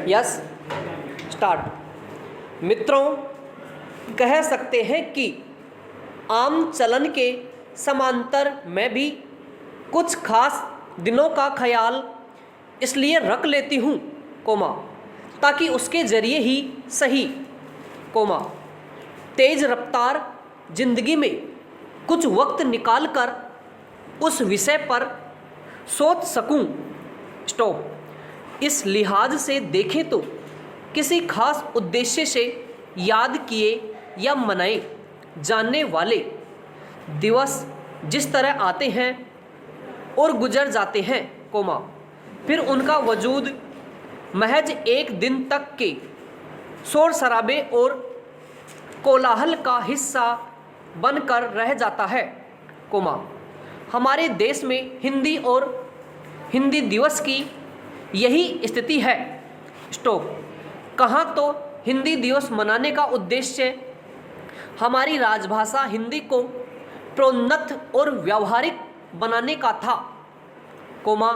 Yes start. मित्रों, कह सकते हैं कि आम चलन के समांतर मैं भी कुछ खास दिनों का ख्याल इसलिए रख लेती हूँ कोमा ताकि उसके जरिए ही सही कोमा तेज रफ्तार जिंदगी में कुछ वक्त निकाल कर उस विषय पर सोच सकूं। स्टॉप। इस लिहाज से देखें तो किसी खास उद्देश्य से याद किए या मनाए जाने वाले दिवस जिस तरह आते हैं और गुजर जाते हैं कोमा फिर उनका वजूद महज एक दिन तक के शोर शराबे और कोलाहल का हिस्सा बनकर रह जाता है कोमा हमारे देश में हिंदी और हिंदी दिवस की यही स्थिति है। स्टॉप। कहाँ तो हिंदी दिवस मनाने का उद्देश्य हमारी राजभाषा हिंदी को प्रोन्नत और व्यावहारिक बनाने का था कोमा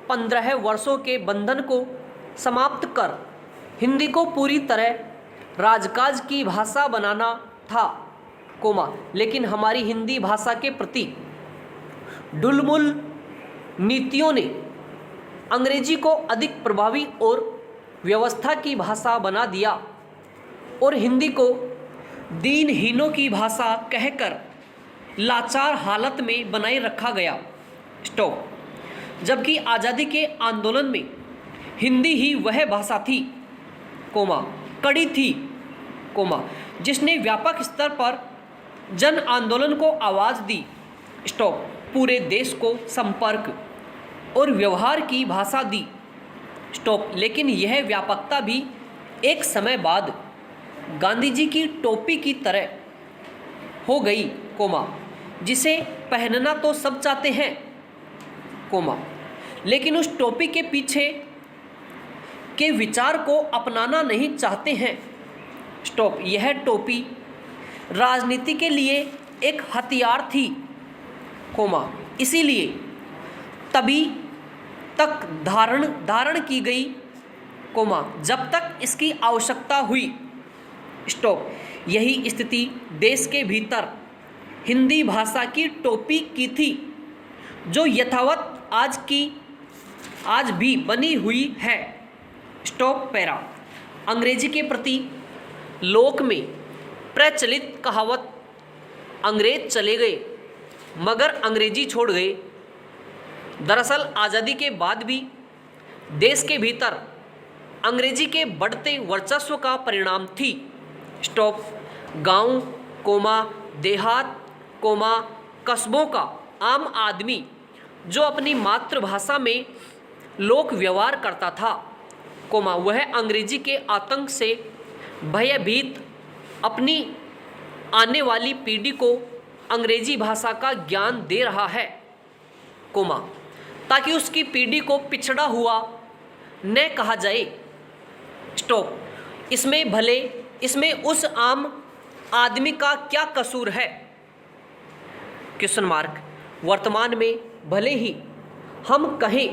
15 वर्षों के बंधन को समाप्त कर हिंदी को पूरी तरह राजकाज की भाषा बनाना था कोमा लेकिन हमारी हिंदी भाषा के प्रति ढुलमुल नीतियों ने अंग्रेजी को अधिक प्रभावी और व्यवस्था की भाषा बना दिया और हिंदी को दीनहीनों की भाषा कहकर लाचार हालत में बनाए रखा गया। स्टॉप। जबकि आज़ादी के आंदोलन में हिंदी ही वह भाषा थी कोमा कड़ी थी कोमा जिसने व्यापक स्तर पर जन आंदोलन को आवाज़ दी। स्टॉप। पूरे देश को संपर्क और व्यवहार की भाषा दी। स्टॉप। लेकिन यह व्यापकता भी एक समय बाद गांधी जी की टोपी की तरह हो गई कोमा जिसे पहनना तो सब चाहते हैं कोमा लेकिन उस टोपी के पीछे के विचार को अपनाना नहीं चाहते हैं। स्टॉप। यह टोपी राजनीति के लिए एक हथियार थी कोमा इसीलिए तभी तक धारण की गई कोमा जब तक इसकी आवश्यकता हुई। स्टॉप। यही स्थिति देश के भीतर हिंदी भाषा की टोपी की थी जो यथावत आज भी बनी हुई है। Stop para. अंग्रेजी के प्रति लोक में प्रचलित कहावत अंग्रेज चले गए मगर अंग्रेजी छोड़ गए दरअसल आज़ादी के बाद भी देश के भीतर अंग्रेजी के बढ़ते वर्चस्व का परिणाम थी। स्टॉप। गांव कोमा देहात कोमा कस्बों का आम आदमी जो अपनी मातृभाषा में लोक व्यवहार करता था कोमा वह अंग्रेजी के आतंक से भयभीत अपनी आने वाली पीढ़ी को अंग्रेजी भाषा का ज्ञान दे रहा है कोमा ताकि उसकी पीढ़ी को पिछड़ा हुआ न कहा जाए। स्टॉप। इसमें उस आम आदमी का क्या कसूर है क्वेश्चन मार्क। वर्तमान में भले ही हम कहें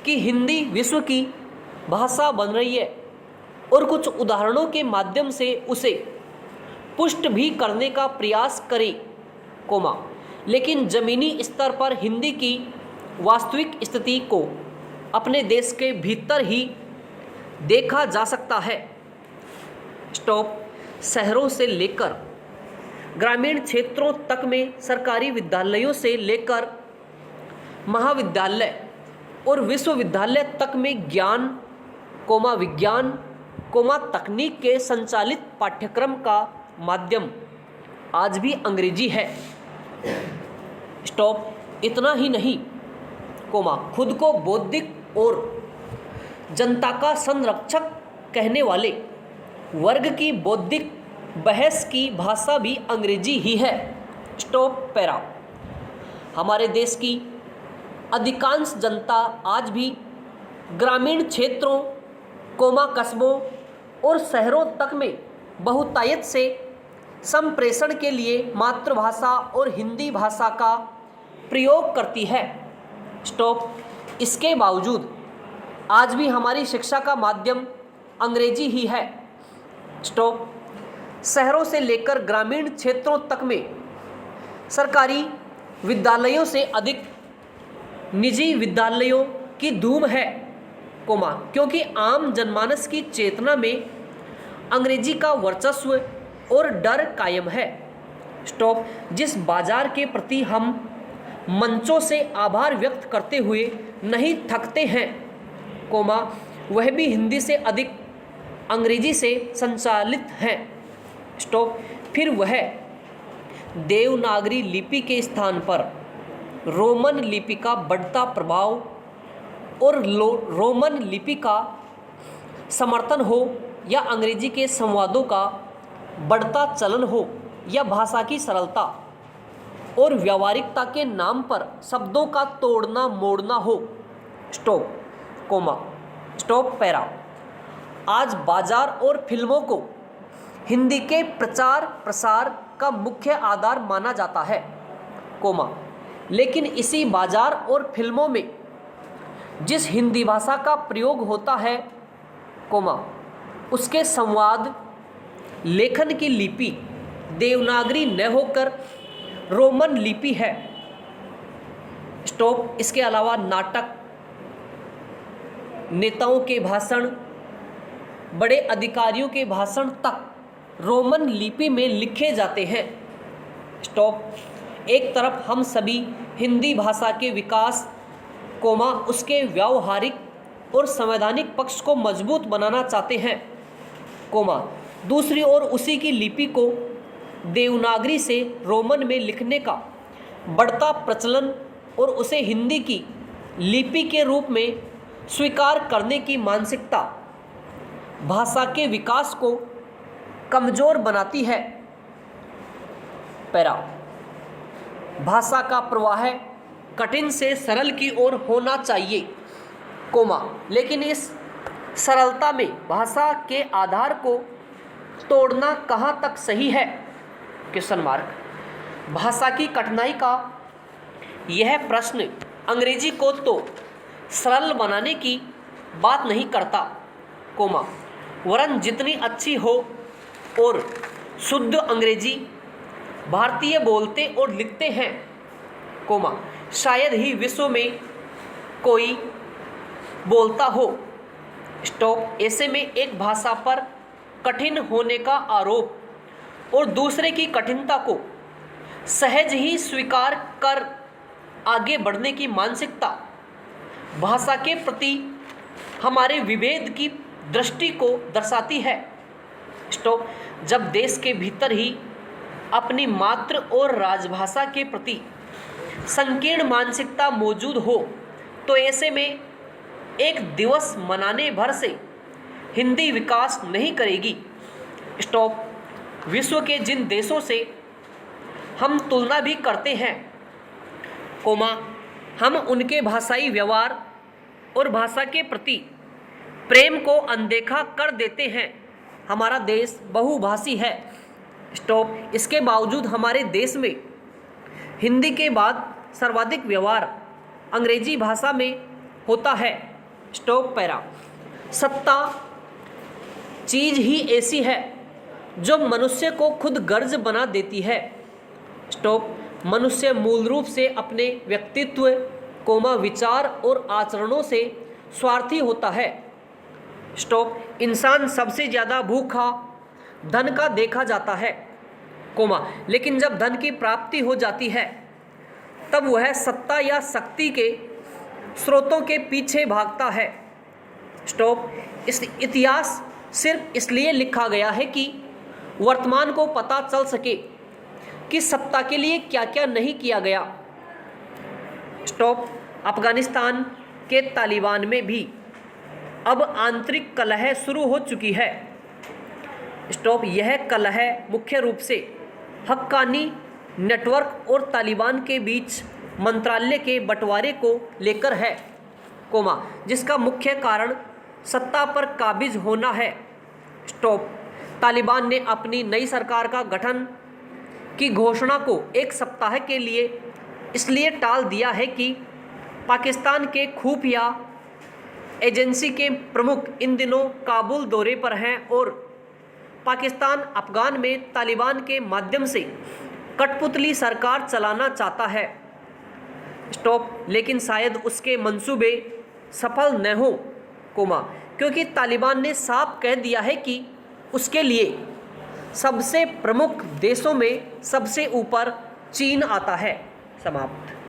कि हिंदी विश्व की भाषा बन रही है और कुछ उदाहरणों के माध्यम से उसे पुष्ट भी करने का प्रयास करें कोमा लेकिन ज़मीनी स्तर पर हिंदी की वास्तविक स्थिति को अपने देश के भीतर ही देखा जा सकता है। स्टॉप। शहरों से लेकर ग्रामीण क्षेत्रों तक में सरकारी विद्यालयों से लेकर महाविद्यालय और विश्वविद्यालय तक में ज्ञान कोमा विज्ञान कोमा तकनीक के संचालित पाठ्यक्रम का माध्यम आज भी अंग्रेजी है। स्टॉप। इतना ही नहीं कोमा खुद को बौद्धिक और जनता का संरक्षक कहने वाले वर्ग की बौद्धिक बहस की भाषा भी अंग्रेजी ही है। Stop para. हमारे देश की अधिकांश जनता आज भी ग्रामीण क्षेत्रों कोमा कस्बों और शहरों तक में बहुतायत से संप्रेषण के लिए मातृभाषा और हिंदी भाषा का प्रयोग करती है। स्टॉप। इसके बावजूद आज भी हमारी शिक्षा का माध्यम अंग्रेजी ही है। स्टॉप। शहरों से लेकर ग्रामीण क्षेत्रों तक में सरकारी विद्यालयों से अधिक निजी विद्यालयों की धूम है, कोमा, क्योंकि आम जनमानस की चेतना में अंग्रेजी का वर्चस्व और डर कायम है। स्टॉप। जिस बाजार के प्रति हम मंचों से आभार व्यक्त करते हुए नहीं थकते हैं, कोमा, वह भी हिंदी से अधिक अंग्रेजी से संचालित हैं। स्टॉप। फिर वह देवनागरी लिपि के स्थान पर रोमन लिपि का बढ़ता प्रभाव और रोमन लिपि का समर्थन हो या अंग्रेजी के संवादों का बढ़ता चलन हो या भाषा की सरलता और व्यावहारिकता के नाम पर शब्दों का तोड़ना मोड़ना हो। Stop, comma, stop, para. आज बाजार और फिल्मों को हिंदी के प्रचार प्रसार का मुख्य आधार माना जाता है, कोमा, लेकिन इसी बाजार और फिल्मों में जिस हिंदी भाषा का प्रयोग होता है, कोमा, उसके संवाद लेखन की लिपि देवनागरी न होकर रोमन लिपि है। स्टॉप। इसके अलावा नाटक, नेताओं के भाषण, बड़े अधिकारियों के भाषण तक रोमन लिपि में लिखे जाते हैं। स्टॉप। एक तरफ हम सभी हिंदी भाषा के विकास, कोमा, उसके व्यावहारिक और संवैधानिक पक्ष को मजबूत बनाना चाहते हैं, कोमा, दूसरी ओर उसी की लिपि को देवनागरी से रोमन में लिखने का बढ़ता प्रचलन और उसे हिंदी की लिपि के रूप में स्वीकार करने की मानसिकता भाषा के विकास को कमजोर बनाती है। पैरा। भाषा का प्रवाह कठिन से सरल की ओर होना चाहिए, कोमा, लेकिन इस सरलता में भाषा के आधार को तोड़ना कहाँ तक सही है? Question mark. भाषा की कठिनाई का यह प्रश्न अंग्रेजी को तो सरल बनाने की बात नहीं करता, कोमा, वरन जितनी अच्छी हो और शुद्ध अंग्रेजी भारतीय बोलते और लिखते हैं, कोमा, शायद ही विश्व में कोई बोलता हो। स्टॉप। ऐसे में एक भाषा पर कठिन होने का आरोप और दूसरे की कठिनता को सहज ही स्वीकार कर आगे बढ़ने की मानसिकता भाषा के प्रति हमारे विभेद की दृष्टि को दर्शाती है। स्टॉप। जब देश के भीतर ही अपनी मातृ और राजभाषा के प्रति संकीर्ण मानसिकता मौजूद हो तो ऐसे में एक दिवस मनाने भर से हिंदी विकास नहीं करेगी। स्टॉप। विश्व के जिन देशों से हम तुलना भी करते हैं, कोमा, हम उनके भाषाई व्यवहार और भाषा के प्रति प्रेम को अनदेखा कर देते हैं। हमारा देश बहुभाषी है। स्टॉप। इसके बावजूद हमारे देश में हिंदी के बाद सर्वाधिक व्यवहार अंग्रेजी भाषा में होता है। Stop, para. सत्ता चीज ही ऐसी है जो मनुष्य को खुद गर्ज बना देती है। स्टॉप। मनुष्य मूल रूप से अपने व्यक्तित्व, कोमा, विचार और आचरणों से स्वार्थी होता है। स्टॉप। इंसान सबसे ज़्यादा भूखा धन का देखा जाता है, कोमा, लेकिन जब धन की प्राप्ति हो जाती है तब वह सत्ता या शक्ति के स्रोतों के पीछे भागता है। स्टॉप। इस इतिहास सिर्फ इसलिए लिखा गया है कि वर्तमान को पता चल सके कि सत्ता के लिए क्या क्या नहीं किया गया। स्टॉप। अफगानिस्तान के तालिबान में भी अब आंतरिक कलह शुरू हो चुकी है। स्टॉप। यह कलह मुख्य रूप से हक्कानी नेटवर्क और तालिबान के बीच मंत्रालय के बंटवारे को लेकर है, कोमा, जिसका मुख्य कारण सत्ता पर काबिज होना है। स्टॉप। तालिबान ने अपनी नई सरकार का गठन की घोषणा को एक सप्ताह के लिए इसलिए टाल दिया है कि पाकिस्तान के खुफिया एजेंसी के प्रमुख इन दिनों काबुल दौरे पर हैं और पाकिस्तान अफगान में तालिबान के माध्यम से कठपुतली सरकार चलाना चाहता है। स्टॉप। लेकिन शायद उसके मंसूबे सफल न हो, क्योंकि तालिबान ने साफ कह दिया है कि उसके लिए सबसे प्रमुख देशों में सबसे ऊपर चीन आता है। समाप्त।